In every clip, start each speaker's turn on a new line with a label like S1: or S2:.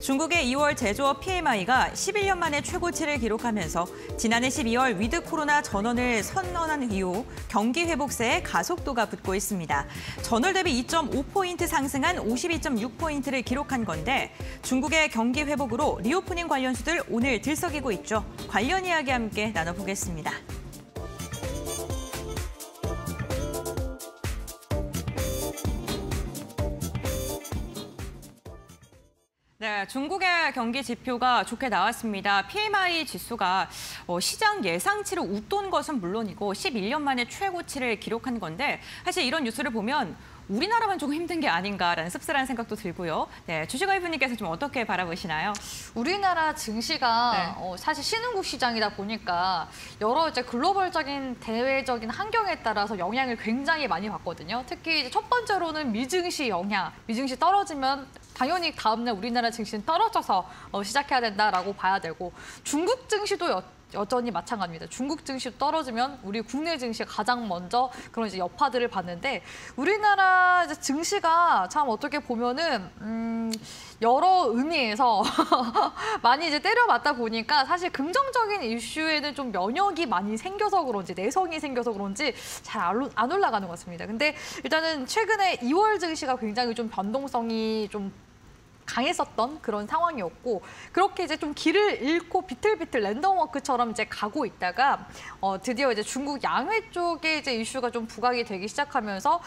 S1: 중국의 2월 제조업 PMI가 11년 만에 최고치를 기록하면서 지난해 12월 위드 코로나 전환을 선언한 이후 경기 회복세에 가속도가 붙고 있습니다. 전월 대비 2.5포인트 상승한 52.6포인트를 기록한 건데 중국의 경기 회복으로 리오프닝 관련주들 오늘 들썩이고 있죠. 관련 이야기 함께 나눠보겠습니다. 네, 중국의 경기 지표가 좋게 나왔습니다. PMI 지수가 시장 예상치를 웃돈 것은 물론이고 11년 만에 최고치를 기록한 건데 사실 이런 뉴스를 보면 우리나라만 조금 힘든 게 아닌가라는 씁쓸한 생각도 들고요. 네, 주식알부님께서 좀 어떻게 바라보시나요?
S2: 우리나라 증시가 사실 신흥국 시장이다 보니까 여러 이제 글로벌적인 대외적인 환경에 따라서 영향을 굉장히 많이 받거든요. 특히 이제 첫 번째로는 미증시 영향, 미증시 떨어지면 당연히 다음날 우리나라 증시는 떨어져서 시작해야 된다라고 봐야 되고 중국 증시도 여전히 마찬가지입니다. 중국 증시 떨어지면 우리 국내 증시가 가장 먼저 그런 이제 여파들을 받는데 우리나라 이제 증시가 참 어떻게 보면은 여러 의미에서 많이 이제 때려맞다 보니까 사실 긍정적인 이슈에는 좀 면역이 많이 생겨서 그런지 내성이 생겨서 그런지 잘 안 올라가는 것 같습니다. 근데 일단은 최근에 2월 증시가 굉장히 좀 변동성이 좀 강했었던 그런 상황이었고 그렇게 이제 좀 길을 잃고 비틀비틀 랜덤워크처럼 이제 가고 있다가 드디어 이제 중국 양회 쪽에 이제 이슈가 좀 부각이 되기 시작하면서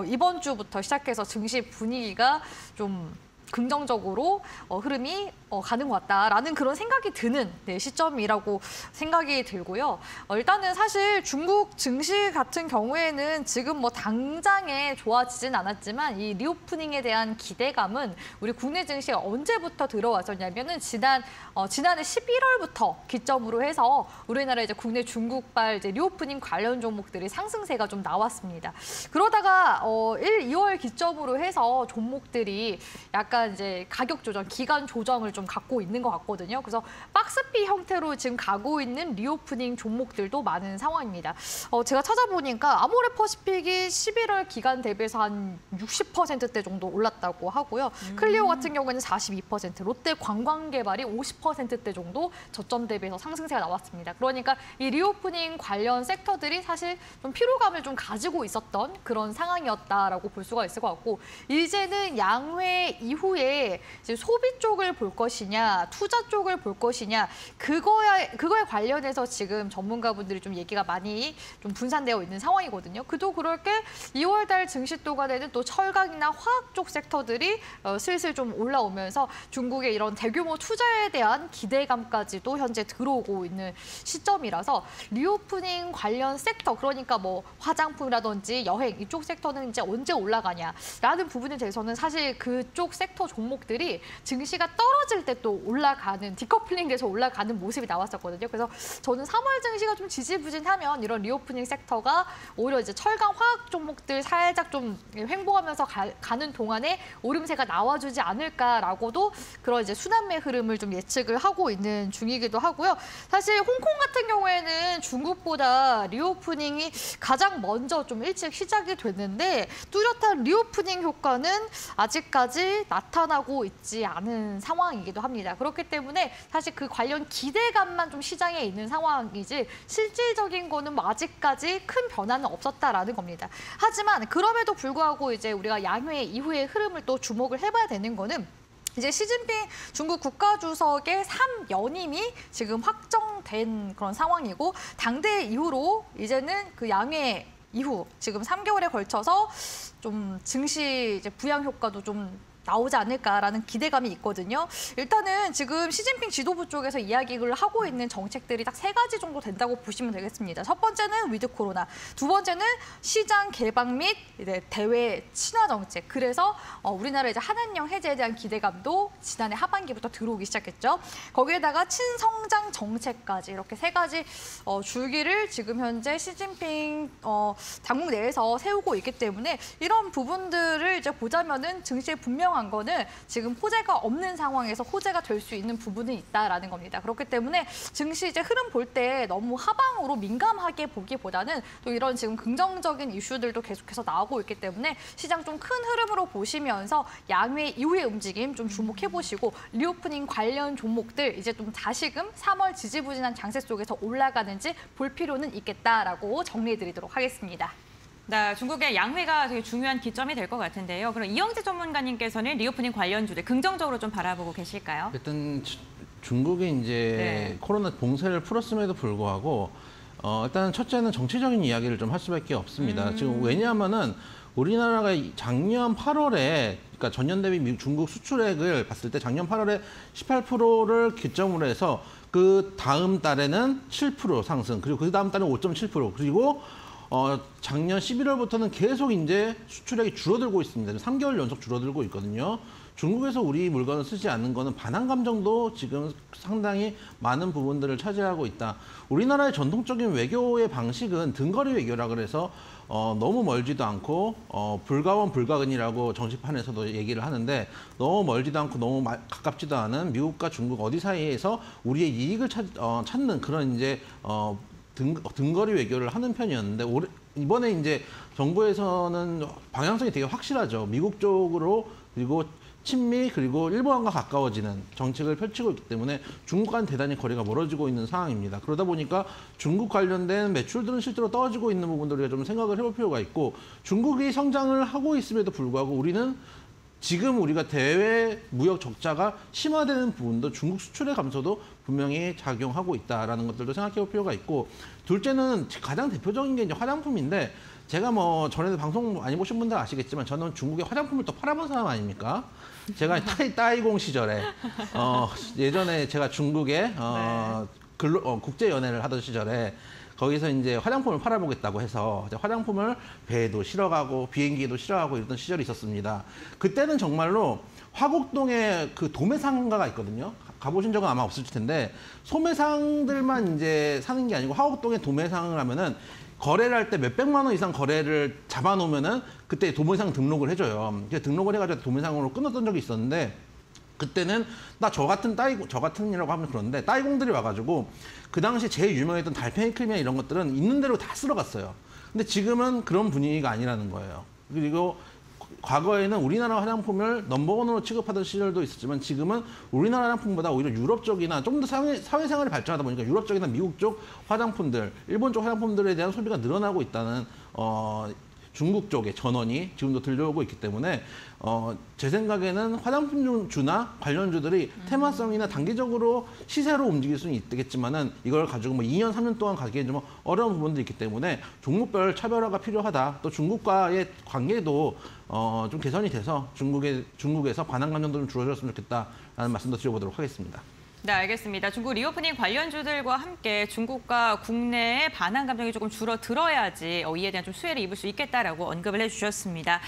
S2: 이번 주부터 시작해서 증시 분위기가 좀 긍정적으로 흐름이 가는 것 같다라는 그런 생각이 드는 시점이라고 생각이 들고요. 일단은 사실 중국 증시 같은 경우에는 지금 뭐 당장에 좋아지진 않았지만 이 리오프닝에 대한 기대감은 우리 국내 증시가 언제부터 들어왔었냐면은 지난해 11월부터 기점으로 해서 우리나라 이제 국내 중국발 이제 리오프닝 관련 종목들이 상승세가 좀 나왔습니다. 그러다가 2월 기점으로 해서 종목들이 약간 이제 가격 조정, 기간 조정을 좀 갖고 있는 것 같거든요. 그래서 박스피 형태로 지금 가고 있는 리오프닝 종목들도 많은 상황입니다. 제가 찾아보니까 아모레퍼시픽이 11월 기간 대비해서 한 60%대 정도 올랐다고 하고요. 클리오 같은 경우에는 42%, 롯데 관광개발이 50%대 정도 저점 대비해서 상승세가 나왔습니다. 그러니까 이 리오프닝 관련 섹터들이 사실 좀 피로감을 좀 가지고 있었던 그런 상황이었다라고 볼 수가 있을 것 같고 이제는 양회 이후에 이제 소비 쪽을 볼 것이냐, 투자 쪽을 볼 것이냐, 그거에 관련해서 지금 전문가분들이 좀 얘기가 많이 좀 분산되어 있는 상황이거든요. 그도 그럴 게 2월달 증시도가 되는 또 철강이나 화학 쪽 섹터들이 슬슬 좀 올라오면서 중국의 이런 대규모 투자에 대한 기대감까지도 현재 들어오고 있는 시점이라서 리오프닝 관련 섹터, 그러니까 뭐 화장품이라든지 여행 이쪽 섹터는 이제 언제 올라가냐라는 부분에 대해서는 사실 그쪽 섹터 종목들이 증시가 떨어질 때 또 올라가는, 디커플링 돼서 올라가는 모습이 나왔었거든요. 그래서 저는 3월 증시가 좀 지지부진하면 이런 리오프닝 섹터가 오히려 이제 철강 화학 종목들 살짝 좀 횡보하면서 가는 동안에 오름세가 나와주지 않을까라고도 그런 이제 순환매 흐름을 좀 예측을 하고 있는 중이기도 하고요. 사실 홍콩 같은 경우에는 중국보다 리오프닝이 가장 먼저 좀 일찍 시작이 됐는데 뚜렷한 리오프닝 효과는 아직까지 나타나고 있지 않은 상황이기도 합니다. 그렇기 때문에 사실 그 관련 기대감만 좀 시장에 있는 상황이지 실질적인 거는 뭐 아직까지 큰 변화는 없었다라는 겁니다. 하지만 그럼에도 불구하고 이제 우리가 양회 이후의 흐름을 또 주목을 해봐야 되는 거는 이제 시진핑 중국 국가주석의 3연임이 지금 확정된 그런 상황이고 당대 이후로 이제는 그 양회 이후 지금 3개월에 걸쳐서 좀 증시 이제 부양 효과도 좀 나오지 않을까라는 기대감이 있거든요. 일단은 지금 시진핑 지도부 쪽에서 이야기를 하고 있는 정책들이 딱 3가지 정도 된다고 보시면 되겠습니다. 첫 번째는 위드 코로나, 두 번째는 시장 개방 및 대외 친화 정책. 그래서 우리나라 이제 한한령 해제에 대한 기대감도 지난해 하반기부터 들어오기 시작했죠. 거기에다가 친성장 정책까지 이렇게 3가지 줄기를 지금 현재 시진핑 당국 내에서 세우고 있기 때문에 이런 부분들을 이제 보자면은 증시에 분명 분명한 거는 지금 호재가 없는 상황에서 호재가 될 수 있는 부분은 있다라는 겁니다. 그렇기 때문에 증시 이제 흐름 볼 때 너무 하방으로 민감하게 보기보다는 또 이런 지금 긍정적인 이슈들도 계속해서 나오고 있기 때문에 시장 좀 큰 흐름으로 보시면서 양회 이후의 움직임 좀 주목해 보시고 리오프닝 관련 종목들 이제 좀 다시금 3월 지지부진한 장세 속에서 올라가는지 볼 필요는 있겠다라고 정리해드리도록 하겠습니다.
S1: 네, 중국의 양회가 되게 중요한 기점이 될 것 같은데요. 그럼 이영재 전문가님께서는 리오프닝 관련주들 긍정적으로 좀 바라보고 계실까요?
S3: 일단 중국이 이제 코로나 봉쇄를 풀었음에도 불구하고 일단 첫째는 정치적인 이야기를 좀 할 수밖에 없습니다. 지금 왜냐하면은 우리나라가 작년 8월에 그러니까 전년 대비 중국 수출액을 봤을 때 작년 8월에 18%를 기점으로 해서 그 다음 달에는 7% 상승, 그리고 그 다음 달에는 5.7%, 그리고 작년 11월부터는 계속 이제 수출액이 줄어들고 있습니다. 3개월 연속 줄어들고 있거든요. 중국에서 우리 물건을 쓰지 않는 거는 반환감 정도 지금 상당히 많은 부분들을 차지하고 있다. 우리나라의 전통적인 외교의 방식은 등거리 외교라 그래서 너무 멀지도 않고 불가원 불가근이라고 정치판에서도 얘기를 하는데 너무 멀지도 않고 너무 가깝지도 않은 미국과 중국 어디 사이에서 우리의 이익을 찾는 그런 이제 등거리 외교를 하는 편이었는데 이번에 이제 정부에서는 방향성이 되게 확실하죠. 미국 쪽으로 그리고 친미 그리고 일본과 가까워지는 정책을 펼치고 있기 때문에 중국과는 대단히 거리가 멀어지고 있는 상황입니다. 그러다 보니까 중국 관련된 매출들은 실제로 떨어지고 있는 부분들 우리가 좀 생각을 해볼 필요가 있고 중국이 성장을 하고 있음에도 불구하고 우리는 지금 우리가 대외 무역 적자가 심화되는 부분도 중국 수출의 감소도 분명히 작용하고 있다라는 것들도 생각해 볼 필요가 있고 둘째는 가장 대표적인 게 이제 화장품인데 제가 뭐 전에도 방송 많이 보신 분들 아시겠지만 저는 중국의 화장품을 또 팔아본 사람 아닙니까? 제가 따이공 시절에 예전에 제가 중국에 국제 연애를 하던 시절에 거기서 이제 화장품을 팔아보겠다고 해서 화장품을 배에도 실어가고 비행기에도 실어가고 이랬던 시절이 있었습니다. 그때는 정말로 화곡동에 그 도매상가가 있거든요. 가보신 적은 아마 없을 텐데 소매상들만 이제 사는 게 아니고 화곡동에 도매상을 하면은 거래를 할 때 몇백만 원 이상 거래를 잡아놓으면은 그때 도매상 등록을 해줘요. 그래서 등록을 해가지고 도매상으로 끊었던 적이 있었는데 그때는 저 같은이라고 하면 그런데 따이공들이 와가지고 그 당시 제일 유명했던 달팽이 크림이나 이런 것들은 있는 대로 다 쓸어갔어요. 근데 지금은 그런 분위기가 아니라는 거예요. 그리고 과거에는 우리나라 화장품을 넘버원으로 취급하던 시절도 있었지만 지금은 우리나라 화장품보다 오히려 유럽 쪽이나 좀 더 사회생활이 발전하다 보니까 유럽 쪽이나 미국 쪽 화장품들, 일본 쪽 화장품들에 대한 소비가 늘어나고 있다는 중국 쪽의 전원이 지금도 들려오고 있기 때문에 제 생각에는 화장품주나 관련주들이 테마성이나 단기적으로 시세로 움직일 수는 있겠지만은 이걸 가지고 뭐 2년, 3년 동안 가기에는 좀 어려운 부분들이 있기 때문에 종목별 차별화가 필요하다. 또 중국과의 관계도 좀 개선이 돼서 중국에서 반환감 정도 좀 줄어들었으면 좋겠다라는 말씀도 드려보도록 하겠습니다.
S1: 네, 알겠습니다. 중국 리오프닝 관련주들과 함께 중국과 국내의 반환 감정이 조금 줄어들어야지 이에 대한 좀 수혜를 입을 수 있겠다라고 언급을 해주셨습니다.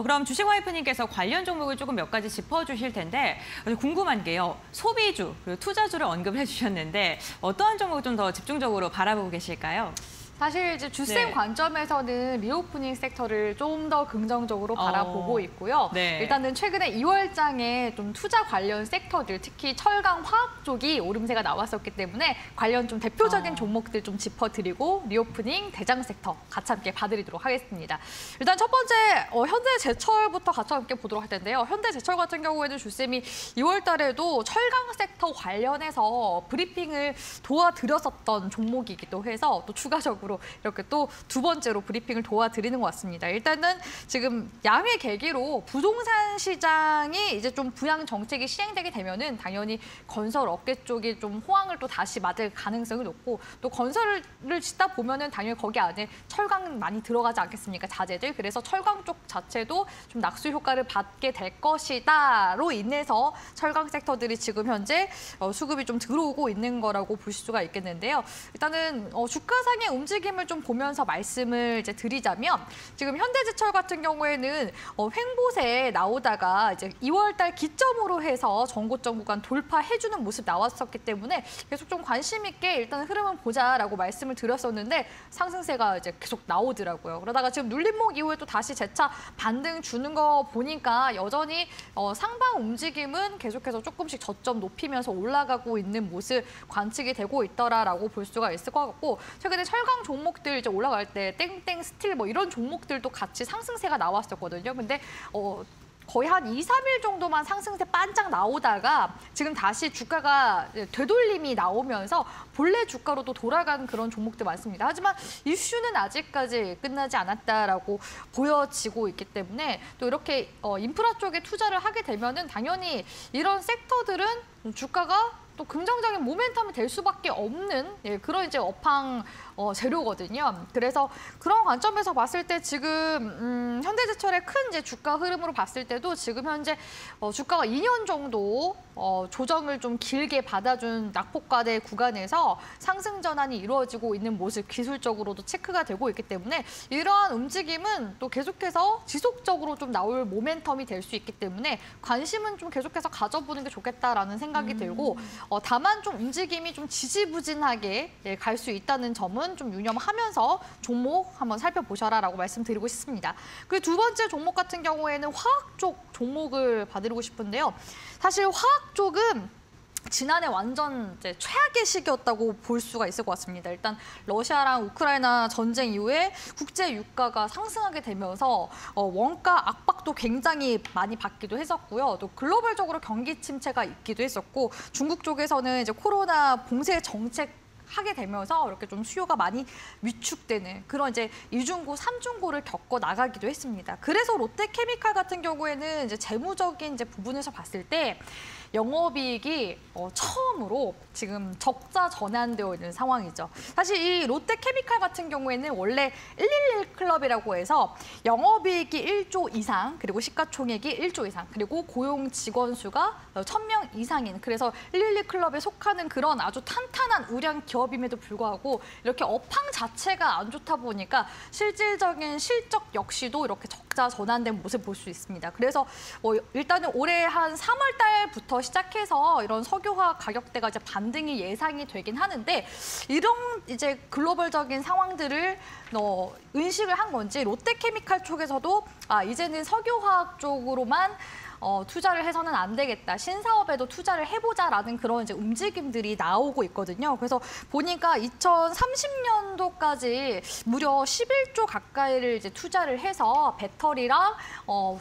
S1: 그럼 주식와이프님께서 관련 종목을 조금 몇 가지 짚어주실 텐데 궁금한 게요. 소비주, 그리고 투자주를 언급을 해주셨는데 어떠한 종목을 좀 더 집중적으로 바라보고 계실까요?
S2: 사실 이제 주쌤 관점에서는 리오프닝 섹터를 좀 더 긍정적으로 바라보고 있고요. 일단은 최근에 2월장에 좀 투자 관련 섹터들, 특히 철강, 화학 쪽이 오름세가 나왔었기 때문에 관련 좀 대표적인 종목들 좀 짚어드리고 리오프닝 대장 섹터 같이 함께 봐드리도록 하겠습니다. 일단 첫 번째 현대제철부터 같이 함께 보도록 할 텐데요. 현대제철 같은 경우에는 주쌤이 2월 달에도 철강 섹터 관련해서 브리핑을 도와드렸었던 종목이기도 해서 또 추가적으로 이렇게 또 두 번째로 브리핑을 도와드리는 것 같습니다. 일단은 지금 양회 계기로 부동산 시장이 이제 좀 부양 정책이 시행되게 되면은 당연히 건설 업계 쪽이 좀 호황을 또 다시 맞을 가능성이 높고 또 건설을 짓다 보면은 당연히 거기 안에 철강 많이 들어가지 않겠습니까? 자재들. 그래서 철강 쪽 자체도 좀 낙수 효과를 받게 될 것이다로 인해서 철강 섹터들이 지금 현재 수급이 좀 들어오고 있는 거라고 볼 수가 있겠는데요. 일단은 주가상의 움직임 움직임을 좀 보면서 말씀을 이제 드리자면 지금 현대제철 같은 경우에는 횡보세에 나오다가 이제 2월달 기점으로 해서 전고점 구간 돌파해주는 모습 나왔었기 때문에 계속 좀 관심 있게 일단 흐름은 보자라고 말씀을 드렸었는데 상승세가 이제 계속 나오더라고요. 그러다가 지금 눌림목 이후에 또 다시 재차 반등 주는 거 보니까 여전히 상방 움직임은 계속해서 조금씩 저점 높이면서 올라가고 있는 모습 관측이 되고 있더라라고 볼 수가 있을 것 같고 최근에 철강 종목들 이제 올라갈 때 땡땡 스틸 뭐 이런 종목들도 같이 상승세가 나왔었거든요. 근데 거의 한 2, 3일 정도만 상승세 반짝 나오다가 지금 다시 주가가 되돌림이 나오면서 본래 주가로 또 돌아가는 그런 종목들 많습니다. 하지만 이슈는 아직까지 끝나지 않았다라고 보여지고 있기 때문에 또 이렇게 인프라 쪽에 투자를 하게 되면은 당연히 이런 섹터들은 주가가 또 긍정적인 모멘텀이 될 수밖에 없는 그런 이제 업황 재료거든요. 그래서 그런 관점에서 봤을 때 지금 현대제철의 큰 이제 주가 흐름으로 봤을 때도 지금 현재 주가가 2년 정도 조정을 좀 길게 받아준 낙폭과대 구간에서 상승 전환이 이루어지고 있는 모습 기술적으로도 체크가 되고 있기 때문에 이러한 움직임은 또 계속해서 지속적으로 좀 나올 모멘텀이 될 수 있기 때문에 관심은 좀 계속해서 가져보는 게 좋겠다라는 생각이 들고 다만 좀 움직임이 좀 지지부진하게 갈 수 있다는 점은 좀 유념하면서 종목 한번 살펴보셔라라고 말씀드리고 싶습니다. 그리고 두 번째 종목 같은 경우에는 화학 쪽 종목을 봐드리고 싶은데요. 사실 화학 쪽은 지난해 완전 이제 최악의 시기였다고 볼 수가 있을 것 같습니다. 일단 러시아랑 우크라이나 전쟁 이후에 국제 유가가 상승하게 되면서 원가 압박도 굉장히 많이 받기도 했었고요. 또 글로벌적으로 경기 침체가 있기도 했었고 중국 쪽에서는 이제 코로나 봉쇄 정책 하게 되면서 이렇게 좀 수요가 많이 위축되는 그런 이제 이중고, 삼중고를 겪어 나가기도 했습니다. 그래서 롯데케미칼 같은 경우에는 이제 재무적인 이제 부분에서 봤을 때 영업이익이 처음으로 지금 적자 전환되어 있는 상황이죠. 사실 이 롯데케미칼 같은 경우에는 원래 111 클럽이라고 해서 영업이익이 1조 이상, 그리고 시가총액이 1조 이상, 그리고 고용 직원 수가 1000명 이상인 그래서 111 클럽에 속하는 그런 아주 탄탄한 우량 기업임에도 불구하고 이렇게 업황 자체가 안 좋다 보니까 실질적인 실적 역시도 이렇게 적자 전환된 모습 볼 수 있습니다. 그래서 일단은 올해 한 3월 달부터 시작해서 이런 석유화학 가격대가 이제 반등이 예상이 되긴 하는데 이런 이제 글로벌적인 상황들을 인식을 한 건지 롯데케미칼 쪽에서도 이제는 석유화학 쪽으로만 투자를 해서는 안 되겠다. 신사업에도 투자를 해보자라는 그런 이제 움직임들이 나오고 있거든요. 그래서 보니까 2030년도까지 무려 11조 가까이를 이제 투자를 해서 배터리랑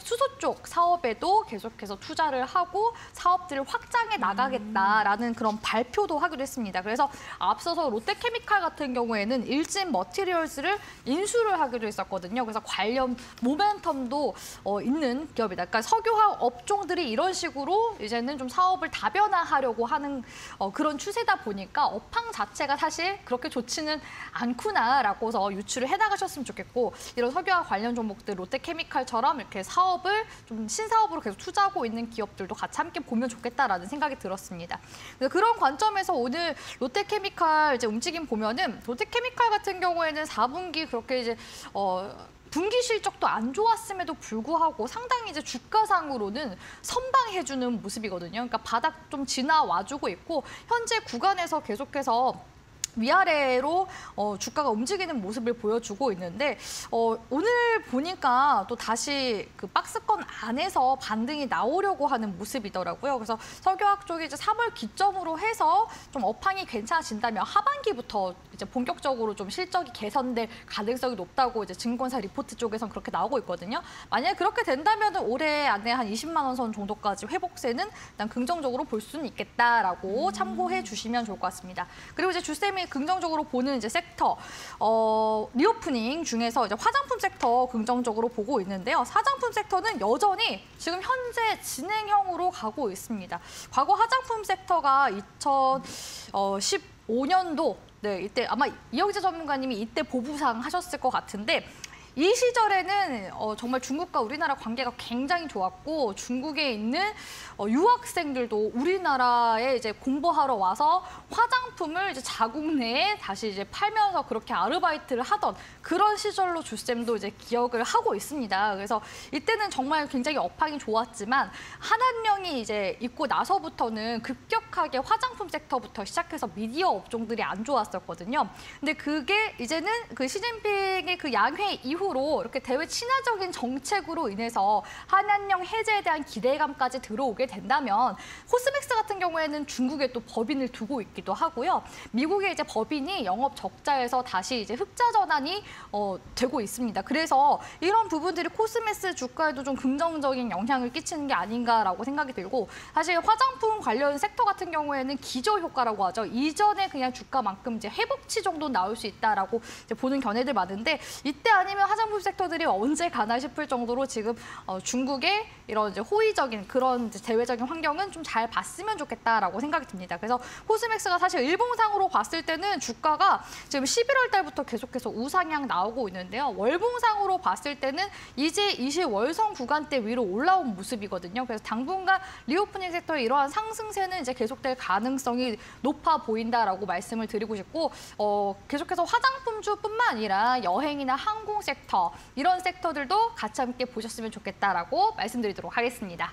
S2: 수소 쪽 사업에도 계속해서 투자를 하고 사업들을 확장해 나가겠다라는 그런 발표도 하기로 했습니다. 그래서 앞서서 롯데케미칼 같은 경우에는 일진 머티리얼스를 인수를 하기로 했었거든요. 그래서 관련 모멘텀도 있는 기업이다. 그러니까 석유화학 업종들이 이런 식으로 이제는 좀 사업을 다변화하려고 하는 그런 추세다 보니까 업황 자체가 사실 그렇게 좋지는 않구나라고서 유추를 해나가셨으면 좋겠고 이런 석유화학 관련 종목들 롯데케미칼처럼 이렇게 사업을 좀 신사업으로 계속 투자하고 있는 기업들도 같이 함께 보면 좋겠다라는 생각이 들었습니다. 그래서 그런 관점에서 오늘 롯데케미칼 이제 움직임 보면은 롯데케미칼 같은 경우에는 4분기 그렇게 이제 분기 실적도 안 좋았음에도 불구하고 상당히 이제 주가상으로는 선방해주는 모습이거든요. 그러니까 바닥 좀 지나와주고 있고 현재 구간에서 계속해서 위아래로 주가가 움직이는 모습을 보여주고 있는데 오늘 보니까 또 다시 그 박스권 안에서 반등이 나오려고 하는 모습이더라고요. 그래서 석유화학 쪽이 이제 3월 기점으로 해서 좀 업황이 괜찮아진다면 하반기부터 이제 본격적으로 좀 실적이 개선될 가능성이 높다고 이제 증권사 리포트 쪽에선 그렇게 나오고 있거든요. 만약에 그렇게 된다면 올해 안에 한 20만 원 선 정도까지 회복세는 일단 긍정적으로 볼 수는 있겠다라고 참고해 주시면 좋을 것 같습니다. 그리고 이제 주쌤이 긍정적으로 보는 이제 섹터 리오프닝 중에서 이제 화장품 sek터 긍정적으로 보고 있는데요. 화장품 섹터는 여전히 지금 현재 진행형으로 가고 있습니다. 과거 화장품 섹터가 2015년도 이때 아마 이영재 전문가님이 이때 보부상 하셨을 것 같은데 이 시절에는 정말 중국과 우리나라 관계가 굉장히 좋았고 중국에 있는 유학생들도 우리나라에 이제 공부하러 와서 화장품을 이제 자국 내에 다시 이제 팔면서 그렇게 아르바이트를 하던 그런 시절로 주쌤도 이제 기억을 하고 있습니다. 그래서 이때는 정말 굉장히 업황이 좋았지만 한한령이 이제 있고 나서부터는 급격하게 화장품 섹터부터 시작해서 미디어 업종들이 안 좋았었거든요. 근데 그게 이제는 그 시진핑의 그 양회 이후로 이렇게 대외 친화적인 정책으로 인해서 한한령 해제에 대한 기대감까지 들어오게 된다면 코스맥스 같은 경우에는 중국에 또 법인을 두고 있기도 하고요. 미국의 이제 법인이 영업 적자에서 다시 이제 흑자 전환이 되고 있습니다. 그래서 이런 부분들이 코스맥스 주가에도 좀 긍정적인 영향을 끼치는 게 아닌가라고 생각이 들고 사실 화장품 관련 섹터 같은 경우에는 기저 효과라고 하죠. 이전에 그냥 주가만큼 이제 회복치 정도 나올 수 있다라고 이제 보는 견해들 많은데 이때 아니면 화장품 섹터들이 언제 가나 싶을 정도로 지금 중국의 이런 이제 호의적인 그런 이제 대외적인 환경은 좀 잘 봤으면 좋겠다라고 생각이 듭니다. 그래서 코스맥스가 사실 일봉상으로 봤을 때는 주가가 지금 11월 달부터 계속해서 우상향 나오고 있는데요. 월봉상으로 봤을 때는 이제 20월선 구간대 위로 올라온 모습이거든요. 그래서 당분간 리오프닝 섹터의 이러한 상승세는 이제 계속될 가능성이 높아 보인다라고 말씀을 드리고 싶고 계속해서 화장품주뿐만 아니라 여행이나 항공 섹터 이런 섹터들도 같이 함께 보셨으면 좋겠다라고 말씀드리도록 하겠습니다.